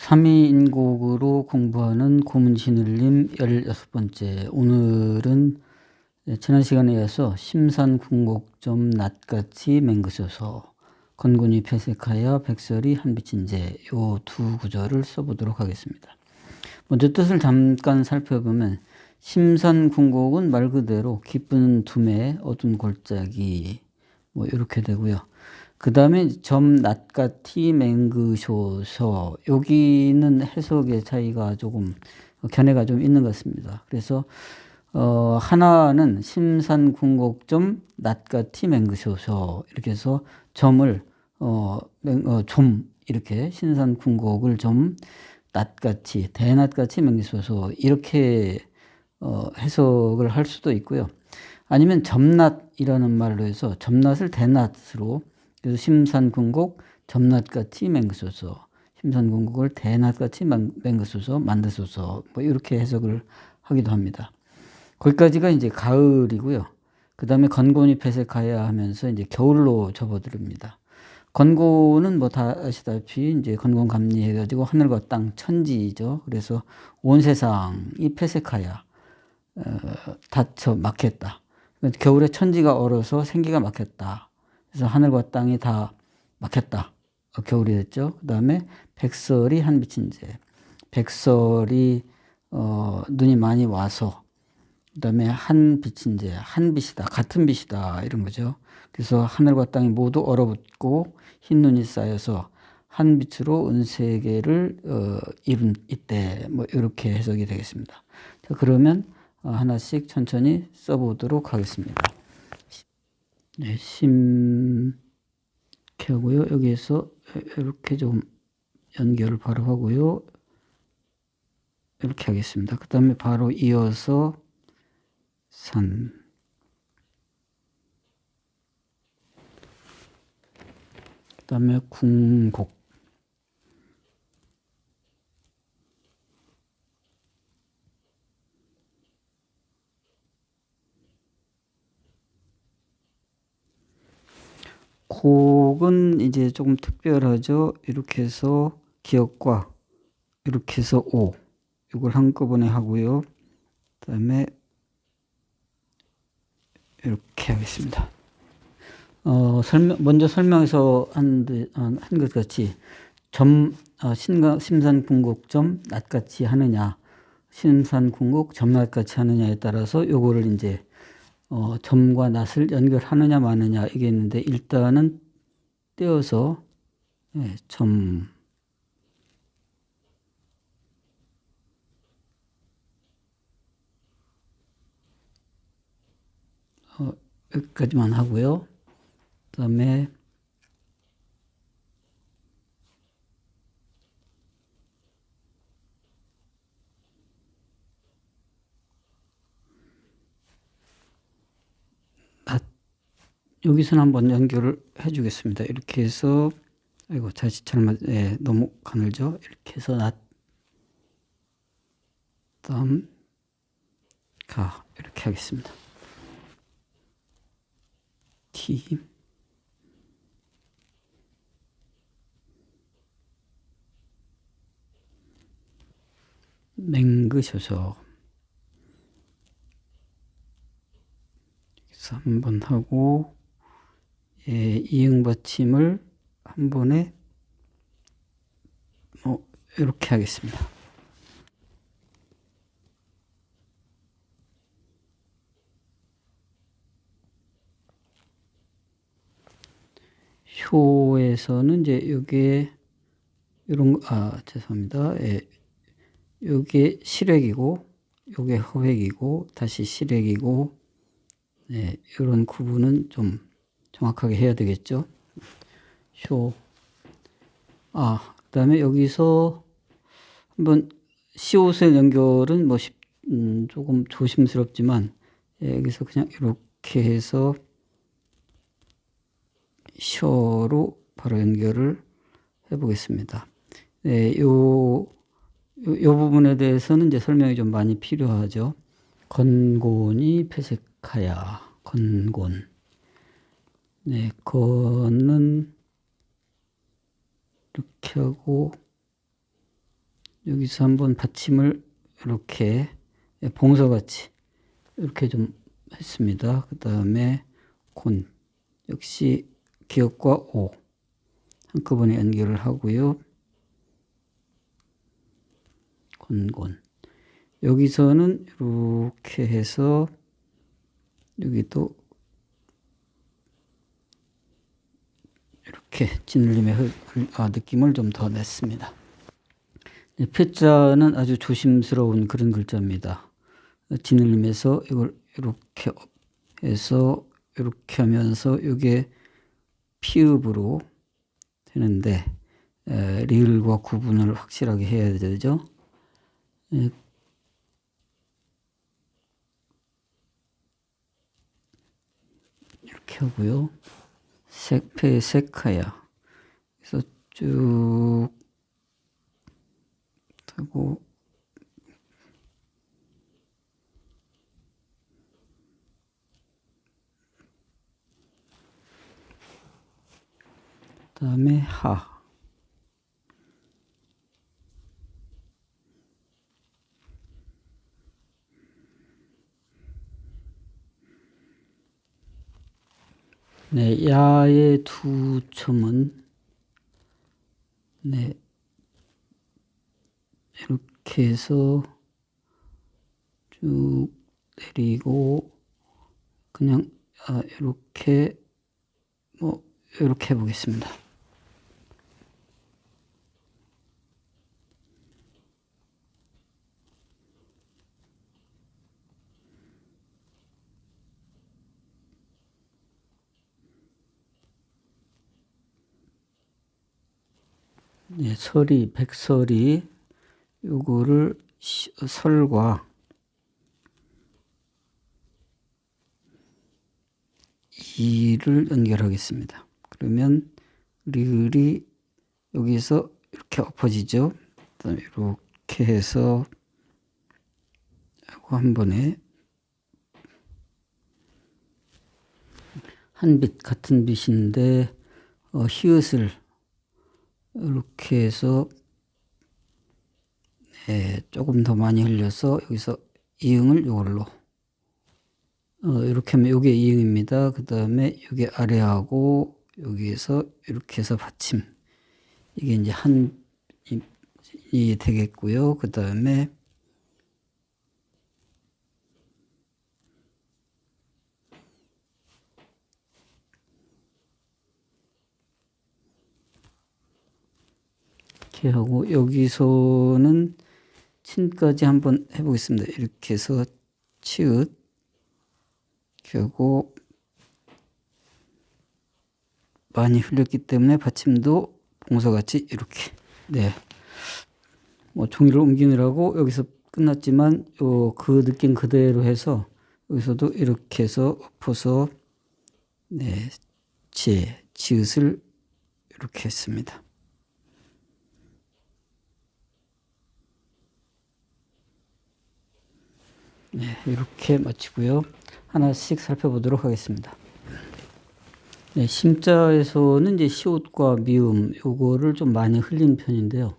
3인국으로 공부하는 고문신을님 16번째. 오늘은 지난 시간에 이어서 심산궁곡점 낫같이 맹그셔서 건곤이 폐색하여 백설이 한비친제 요 두 구절을 써보도록 하겠습니다. 먼저 뜻을 잠깐 살펴보면 심산궁곡은 말 그대로 기쁜 두매 어두운 골짜기 뭐 이렇게 되고요. 그 다음에 점 낫같이 맹그셔서 여기는 해석의 차이가 조금 견해가 좀 있는 것 같습니다. 그래서 하나는 심산궁곡점 낫같이 맹그셔서 이렇게 해서 점을 좀 이렇게 심산궁곡을 좀 낫같이 대낫같이 맹그셔서 이렇게 해석을 할 수도 있고요. 아니면 점낫이라는 말로 해서 점낫을 대낫으로 그래서 심산궁곡 점낫같이 맹그셔서 심산궁곡을 대낫같이 맹그셔서 만드셔서 뭐 이렇게 해석을 하기도 합니다. 거기까지가 이제 가을이고요. 그 다음에 건곤이 폐색하여 하면서 이제 겨울로 접어듭니다. 건곤은 뭐 다 아시다시피 이제 건곤감리 해가지고 하늘과 땅 천지죠. 그래서 온 세상이 폐색하여 닫혀 막혔다. 겨울에 천지가 얼어서 생기가 막혔다. 그래서 하늘과 땅이 다 막혔다. 겨울이 됐죠. 그 다음에 백설이 한비친제. 백설이 눈이 많이 와서 그 다음에 한비친제. 한빛이다. 같은 빛이다. 이런 거죠. 그래서 하늘과 땅이 모두 얼어붙고 흰 눈이 쌓여서 한 빛으로 온 세계를 이룬 이때 뭐 이렇게 해석이 되겠습니다. 자, 그러면 하나씩 천천히 써보도록 하겠습니다. 네, 이렇게 하고요. 여기에서 이렇게 좀 연결을 바로 하고요. 이렇게 하겠습니다. 그 다음에 바로 이어서 산. 그 다음에 궁곡. 곡은 이제 조금 특별하죠. 이렇게 해서 기역과 이렇게 해서 오. 이걸 한꺼번에 하고요. 그 다음에 이렇게 하겠습니다. 먼저 설명해서 한 것 같이 심산궁곡점 낫같이 하느냐, 심산궁곡 점낫같이 하느냐에 따라서 요거를 이제 점과 낫을 연결하느냐 마느냐 이게 있는데 일단은 떼어서 점 여기까지만 하고요. 그 다음에 여기서는 한번 연결을 해 주겠습니다. 이렇게 해서 아이고 자칫 잘못 너무 가늘죠. 이렇게 해서 낫 다음 가 이렇게 하겠습니다. T 맹그셔서 여기서 한번 하고 이응 받침을 한 번에 이렇게 하겠습니다. 효에서는 이제 요게 이런 죄송합니다. 요게 실획이고 요게 허획이고 다시 실획이고 이런 구분은 좀 정확하게 해야 되겠죠. 효. 그 다음에 여기서 한번 시옷의 연결은 뭐 조금 조심스럽지만 여기서 그냥 이렇게 해서 셔로 바로 연결을 해 보겠습니다. 요 부분에 대해서는 이제 설명이 좀 많이 필요하죠. 건곤이 폐색하여 건곤. 건은 이렇게 하고 여기서 한번 받침을 이렇게 봉서같이 이렇게 좀 했습니다. 그 다음에 곤 역시 기역과 오 한꺼번에 연결을 하고요. 곤곤 여기서는 이렇게 해서 여기도 이렇게 진울림의 느낌을 좀 더 냈습니다. 네, 표자는 아주 조심스러운 그런 글자입니다. 진울림에서 이걸 이렇게 해서 이렇게 하면서 이게 피읍으로 되는데 리을과 구분을 확실하게 해야 되죠. 이렇게 하고요. 색패 색하야. 그래서 쭉 하고 그다음에 하. 네, 야의 두 첨은 네, 이렇게 해서 쭉 내리고 그냥 이렇게 이렇게 해보겠습니다. 네, 설이 백설이 요거를 설과 이를 연결하겠습니다. 그러면 리을이 여기서 이렇게 엎어지죠. 그다음에 이렇게 해서 한 번에 한 빛 같은 빛인데 히읗을 이렇게 해서 조금 더 많이 흘려서 여기서 이응을 이걸로 이렇게 하면 이게 이응입니다. 그 다음에 이게 아래하고 여기에서 이렇게 해서 받침 이게 이제 한이 되겠고요. 그 다음에 이렇게 하고 여기서는 친까지 한번 해보겠습니다. 이렇게 해서 치읓 이렇게 하고 많이 흘렸기 때문에 받침도 봉서같이 이렇게 네, 종이를 옮기느라고 여기서 끝났지만 그 느낌 그대로 해서 여기서도 이렇게 해서 엎어서 네, 지읒을 이렇게 했습니다. 네, 이렇게 마치고요. 하나씩 살펴보도록 하겠습니다. 네, 심자에서는 이제 시옷과 미음 요거를 좀 많이 흘린 편인데요.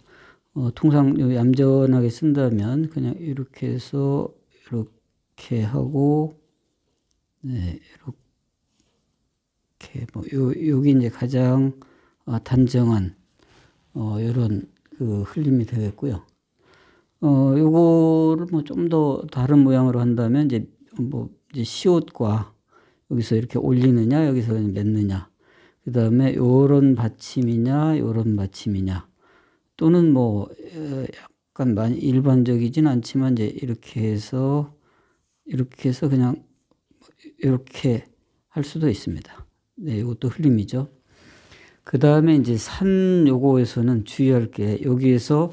통상 얌전하게 쓴다면 그냥 이렇게 해서 이렇게 하고 네, 이렇게 여기 이제 가장 단정한 이런 그 흘림이 되겠고요. 요거를 좀 더 다른 모양으로 한다면 이제 이제 시옷과 여기서 이렇게 올리느냐 여기서 맺느냐 그 다음에 요런 받침이냐 요런 받침이냐 또는 약간 많이 일반적이진 않지만 이제 이렇게 해서 그냥 이렇게 할 수도 있습니다. 네, 이것도 흘림이죠. 그 다음에 이제 산 요거에서는 주의할 게 여기에서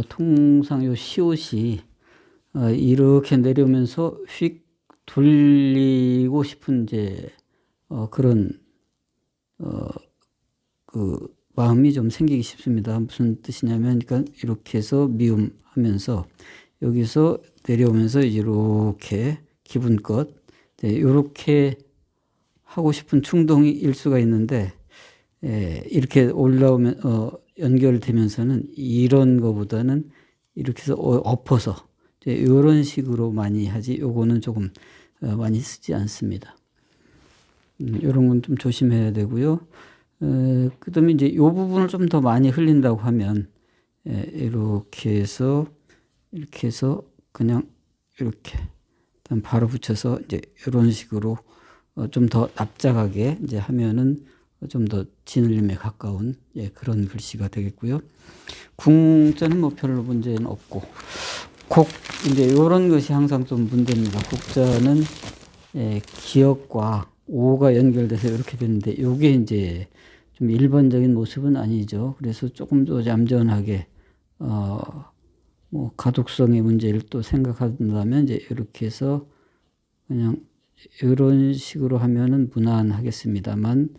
통상 요 시옷이 이렇게 내려오면서 휙 돌리고 싶은 이제 그런 그 마음이 좀 생기기 쉽습니다. 무슨 뜻이냐면 그러니까 이렇게 해서 미음 하면서 여기서 내려오면서 이렇게 기분껏 이렇게 하고 싶은 충동이 일 수가 있는데 이렇게 올라오면 연결되면서는 이런 거보다는 이렇게 해서 엎어서 이런 식으로 많이 하지, 요거는 조금 많이 쓰지 않습니다. 이런 건 좀 조심해야 되고요. 그 다음에 이제 요 부분을 좀 더 많이 흘린다고 하면, 이렇게 해서 그냥 이렇게 바로 붙여서 이제 이런 식으로 좀 더 납작하게 이제 하면은 좀 더 진울림에 가까운 그런 글씨가 되겠고요. 궁자는 뭐 별로 문제는 없고, 이제 이런 것이 항상 좀 문제입니다. 곡자는 기역과 오가 연결돼서 이렇게 되는데, 이게 이제 좀 일반적인 모습은 아니죠. 그래서 조금 더 얌전하게 뭐 가독성의 문제를 또 생각한다면 이제 이렇게 해서 그냥 이런 식으로 하면은 무난하겠습니다만,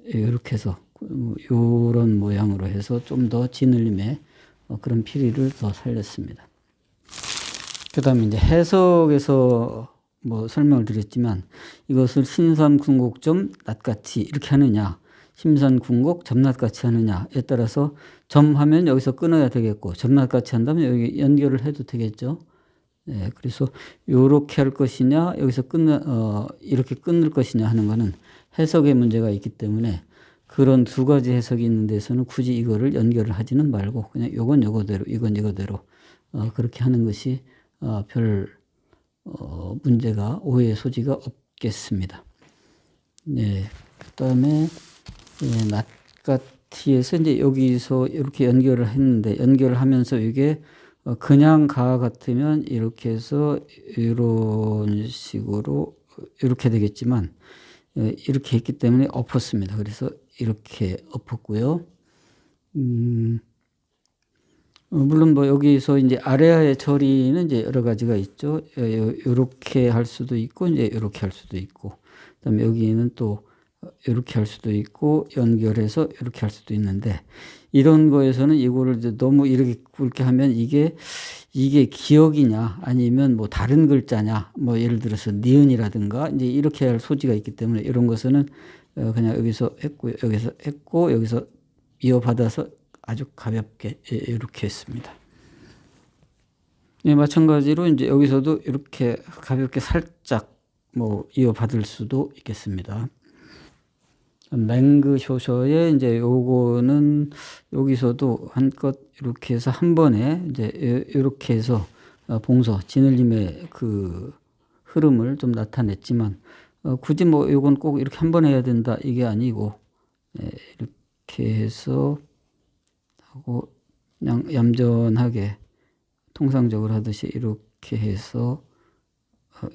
이렇게 해서 이런 모양으로 해서 좀 더 진울림의 그런 피리를 더 살렸습니다. 그 다음에 이제 해석에서 뭐 설명을 드렸지만, 이것을 심산궁곡점 낫같이 이렇게 하느냐, 심산궁곡 점낫같이 하느냐에 따라서 점하면 여기서 끊어야 되겠고, 점낫같이 한다면 여기 연결을 해도 되겠죠. 그래서 요렇게 할 것이냐, 여기서 이렇게 끊을 것이냐 하는 거는 해석의 문제가 있기 때문에, 그런 두 가지 해석이 있는 데서는 굳이 이거를 연결을 하지는 말고 그냥 요건 요거대로, 이건 이거대로 그렇게 하는 것이 별 문제가, 오해의 소지가 없겠습니다. 네, 그 다음에 낫같이에서 이제 여기서 이렇게 연결을 했는데, 연결을 하면서 이게 그냥 가 같으면 이렇게 해서 이런 식으로 이렇게 되겠지만, 이렇게 했기 때문에 엎었습니다. 그래서 이렇게 엎었고요. 물론 뭐 여기서 이제 아래하의 처리는 이제 여러 가지가 있죠. 이렇게 할 수도 있고, 이제 이렇게 할 수도 있고, 그다음에 여기는 또 이렇게 할 수도 있고, 연결해서 이렇게 할 수도 있는데, 이런 거에서는 이거를 이제 너무 이렇게 굵게 하면 이게 기역이냐, 아니면 뭐 다른 글자냐, 뭐 예를 들어서 니은이라든가 이제 이렇게 할 소지가 있기 때문에, 이런 것은 그냥 여기서 했고, 여기서 했고, 여기서 이어받아서 아주 가볍게 이렇게 했습니다. 마찬가지로 이제 여기서도 이렇게 가볍게 살짝 뭐 이어받을 수도 있겠습니다. 맹그쇼셔에 이제 요거는 여기서도 한껏 이렇게 해서 한 번에 이제 이렇게 해서 봉서, 진울림의 그 흐름을 좀 나타냈지만, 굳이 뭐 요건 꼭 이렇게 한 번 해야 된다 이게 아니고, 이렇게 해서 하고 그냥 얌전하게 통상적으로 하듯이 이렇게 해서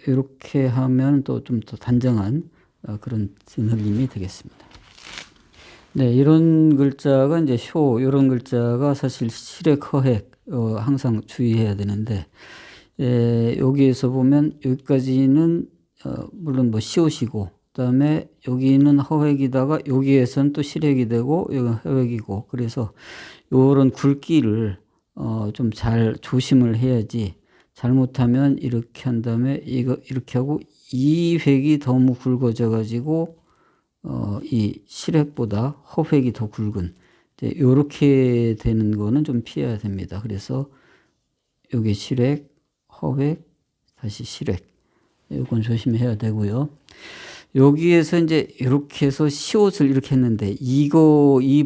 이렇게 하면 또 좀 더 단정한 그런 진울림이 되겠습니다. 네, 이런 글자가 이제 쇼, 이런 글자가 사실 실액, 허액 항상 주의해야 되는데, 여기에서 보면 여기까지는 물론 뭐 시옷이고, 그다음에 여기는 허획이다가 여기에서는 또 실액이 되고 여기는 허획이고, 그래서 이런 굵기를 좀 잘 조심을 해야지, 잘못하면 이렇게 한 다음에 이거 이렇게 하고 이 획이 너무 굵어져 가지고 이 실획보다 허획이 더 굵은 이렇게 되는 거는 좀 피해야 됩니다. 그래서 여기 실획, 허획, 다시 실획, 이건 조심해야 되고요. 여기에서 이제 이렇게 해서 시옷을 이렇게 했는데, 이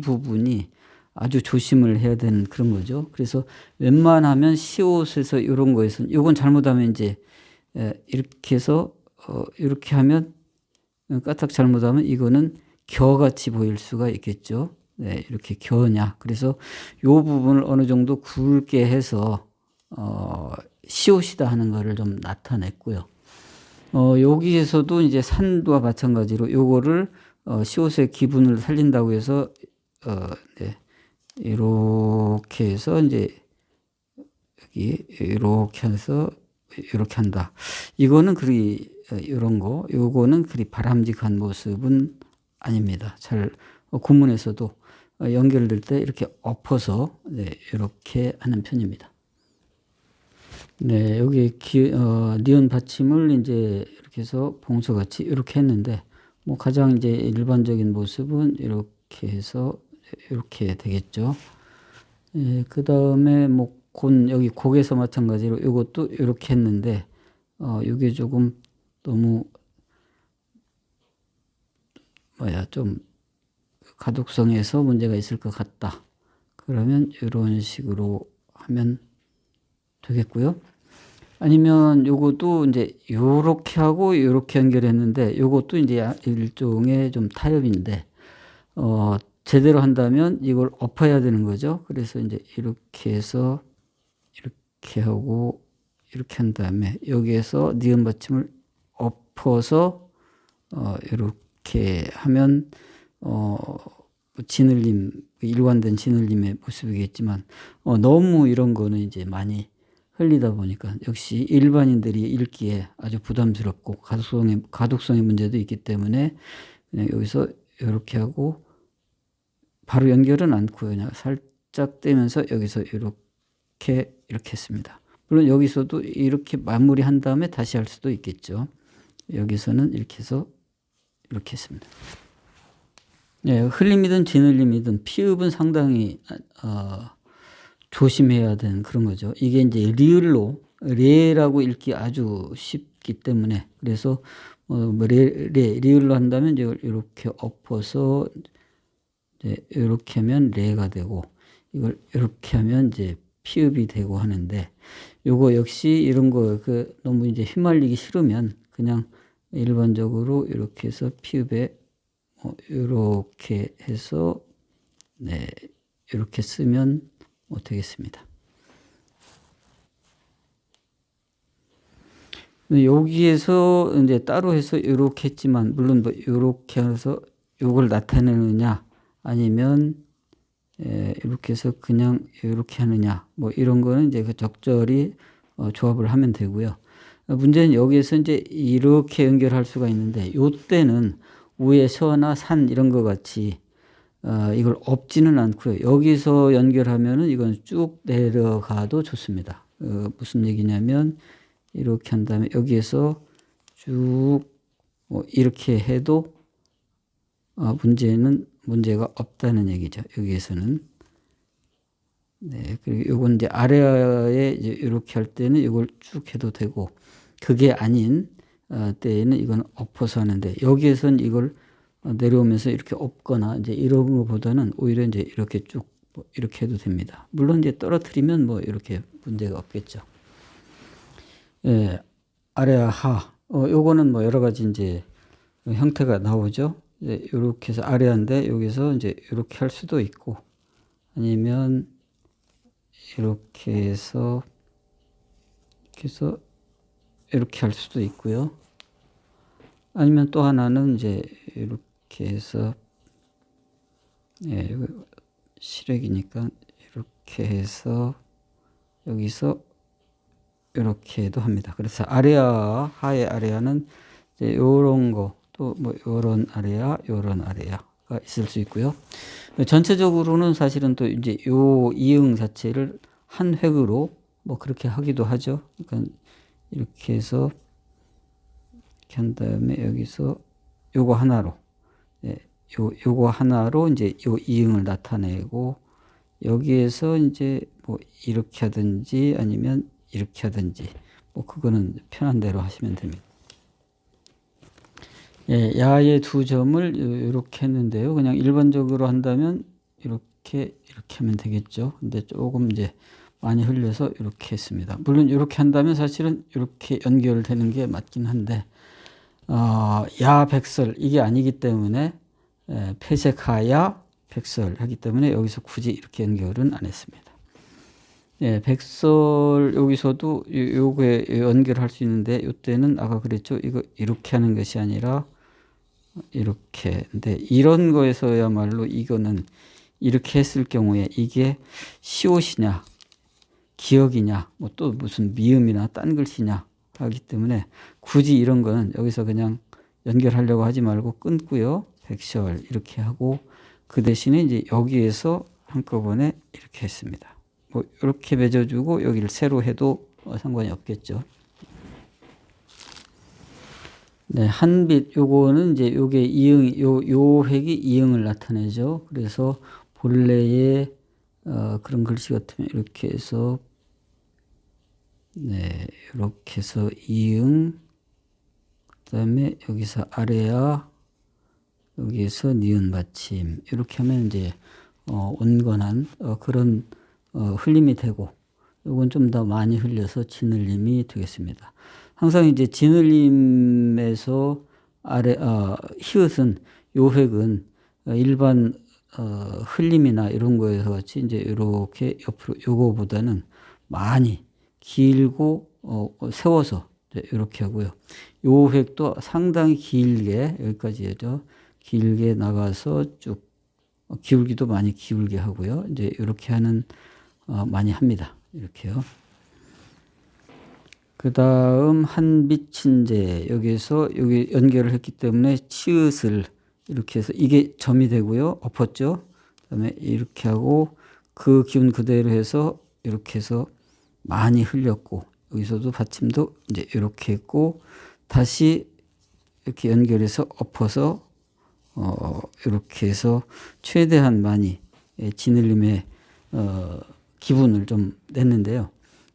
부분이 아주 조심을 해야 되는 그런 거죠. 그래서 웬만하면 시옷에서 이런 거에서, 이건 잘못하면 이제 이렇게 해서 이렇게 하면, 까딱 잘못하면 이거는 겨같이 보일 수가 있겠죠. 네, 이렇게 겨냐. 그래서 이 부분을 어느 정도 굵게 해서 시옷이다 하는 거를 좀 나타냈고요. 여기에서도 이제 산과 마찬가지로 요거를 시옷의 기분을 살린다고 해서 네, 이렇게 해서 이제 여기 이렇게 해서 이렇게 한다. 이거는 그리 이런 거, 요거는 그리 바람직한 모습은 아닙니다. 잘 구문에서도 연결될 때 이렇게 엎어서 네, 이렇게 하는 편입니다. 네, 여기 니은 받침을 이제 이렇게 해서 봉서같이 이렇게 했는데, 뭐 가장 이제 일반적인 모습은 이렇게 해서 이렇게 되겠죠. 예, 그 다음에 뭐 여기 곡에서 마찬가지로 이것도 이렇게 했는데 이게 조금 너무 좀 가독성에서 문제가 있을 것 같다. 그러면 이런 식으로 하면 되겠고요. 아니면 요것도 이제 요렇게 하고 요렇게 연결했는데 요것도 이제 일종의 좀 타협인데 제대로 한다면 이걸 엎어야 되는 거죠. 그래서 이제 이렇게 해서 이렇게 하고 이렇게 한 다음에 여기에서 니은 받침을 엎어서 이렇게 하면 진을림, 일관된 진을림의 모습이겠지만 너무 이런 거는 이제 많이 흘리다 보니까 역시 일반인들이 읽기에 아주 부담스럽고 가독성의 문제도 있기 때문에 그냥 여기서 이렇게 하고 바로 연결은 않고요. 그냥 살짝 떼면서 여기서 이렇게 했습니다. 물론 여기서도 이렇게 마무리한 다음에 다시 할 수도 있겠죠. 여기서는 이렇게 해서 이렇게 했습니다. 네, 흘림이든 진흘림이든 피읍은 상당히 조심해야 되는 그런 거죠. 이게 이제 리을로 레라고 읽기 아주 쉽기 때문에 그래서 리을로 한다면 이걸 이렇게 엎어서 이제 이렇게 하면 레가 되고 이걸 이렇게 하면 이제 피읍이 되고 하는데 요거 역시 이런 거 너무 이제 휘말리기 싫으면 그냥 일반적으로 이렇게 해서 피읍에 이렇게 해서 네 이렇게 쓰면 되겠습니다. 여기에서 이제 따로 해서 이렇게 했지만 물론 뭐 이렇게 해서 요걸 나타내느냐 아니면 이렇게 해서 그냥 이렇게 하느냐 뭐 이런 거는 이제 적절히 조합을 하면 되고요. 문제는 여기에서 이제 이렇게 연결할 수가 있는데 요때는 위에 서나 산 이런 거 같이 이걸 엎지는 않고요. 여기서 연결하면은 이건 쭉 내려가도 좋습니다. 무슨 얘기냐면 이렇게 한 다음에 여기에서 쭉 이렇게 해도 문제가 없다는 얘기죠. 여기에서는. 네, 그리고 요건 이제 아래에 이제 이렇게 할 때는 이걸 쭉 해도 되고 그게 아닌 때에는 이건 엎어서 하는데 여기에서는 이걸 내려오면서 이렇게 엎거나 이제 이런 것보다는 오히려 이제 이렇게 쭉 이렇게 해도 됩니다. 물론 이제 떨어뜨리면 뭐 이렇게 문제가 없겠죠. 예, 아래와 하. 요거는 뭐 여러 가지 이제 형태가 나오죠. 이렇게 해서 아래인데 여기서 이제 이렇게 할 수도 있고 아니면 이렇게 해서 이렇게 할 수도 있고요. 아니면 또 하나는 이제 이렇게 해서 이거 시력이니까 이렇게 해서 여기서 이렇게 해도 합니다. 그래서 아래아, 하의 아래아는 이제 요런 거, 또 뭐 요런 아래아가 있을 수 있고요. 전체적으로는 사실은 또 이제 요 이응 자체를 한 획으로 뭐 그렇게 하기도 하죠. 그러니까 이렇게 해서 이렇게 한 다음에 여기서 요거 하나로, 요거 하나로 이제 요 이응을 나타내고 여기에서 이제 뭐 이렇게 하든지 아니면 이렇게 하든지 뭐 그거는 편한 대로 하시면 됩니다. 예, 야의 두 점을 이렇게 했는데요. 그냥 일반적으로 한다면 이렇게 하면 되겠죠. 근데 조금 이제 많이 흘려서 이렇게 했습니다. 물론 이렇게 한다면 사실은 이렇게 연결되는 게 맞긴 한데 야 백설 이게 아니기 때문에 폐색하야 백설 하기 때문에 여기서 굳이 이렇게 연결은 안 했습니다. 예, 백설 여기서도 요거에 연결할 수 있는데 이때는 아까 그랬죠. 이거 이렇게 하는 것이 아니라 이렇게. 근데 이런 거에서야말로 이거는 이렇게 했을 경우에 이게 시옷이냐 기역이냐 뭐 또 무슨 미음이나 딴 글씨냐 하기 때문에 굳이 이런 거는 여기서 그냥 연결하려고 하지 말고 끊고요. 백설 이렇게 하고 그 대신에 이제 여기에서 한꺼번에 이렇게 했습니다. 뭐 이렇게 맺어주고 여기를 세로 해도 상관이 없겠죠. 네, 한빛 요거는 이제 요게 이응 요 획이 이응을 나타내죠. 그래서 본래의 그런 글씨 같으면 이렇게 해서 네, 이렇게 해서 이응, 그다음에 여기서 아래야, 여기에서 니은 받침 이렇게 하면 이제 온건한 그런 흘림이 되고, 이건 좀 더 많이 흘려서 진흘림이 되겠습니다. 항상 이제 진흘림에서 아래 히읗은 요획은 일반 흘림이나 이런 거에서 같이 이제 이렇게 옆으로 요거보다는 많이 길고 세워서 이렇게 하고요. 요획도 상당히 길게 여기까지 해죠. 길게 나가서 쭉 기울기도 많이 기울게 하고요. 이제 이렇게 하는 많이 합니다. 이렇게요. 그 다음 한빛인재, 여기에서 여기 연결을 했기 때문에 치읓을 이렇게 해서 이게 점이 되고요. 엎었죠. 그 다음에 이렇게 하고 그 기운 그대로 해서 이렇게 해서 많이 흘렸고, 여기서도 받침도 이제 이렇게 했고, 다시 이렇게 연결해서 엎어서 이렇게 해서 최대한 많이 진흘림의 기분을 좀 냈는데요.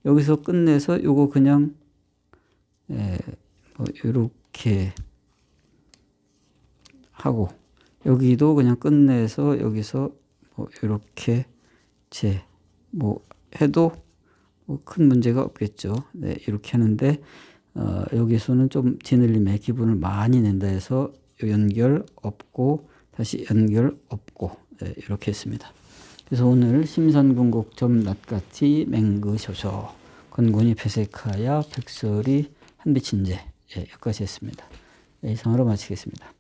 여기서 끝내서 요거 그냥 뭐 이렇게 하고, 여기도 그냥 끝내서 여기서 뭐 이렇게 뭐 해도 뭐 큰 문제가 없겠죠. 네, 이렇게 하는데 여기서는 좀 진흘림의 기분을 많이 낸다 해서 연결 없고 다시 연결 없고, 네, 이렇게 했습니다. 그래서 오늘 심선궁곡점 낫같이 맹그쇼쇼 건곤이 폐색하야 백설이 한빛인재, 예, 여기까지 했습니다. 네, 이상으로 마치겠습니다.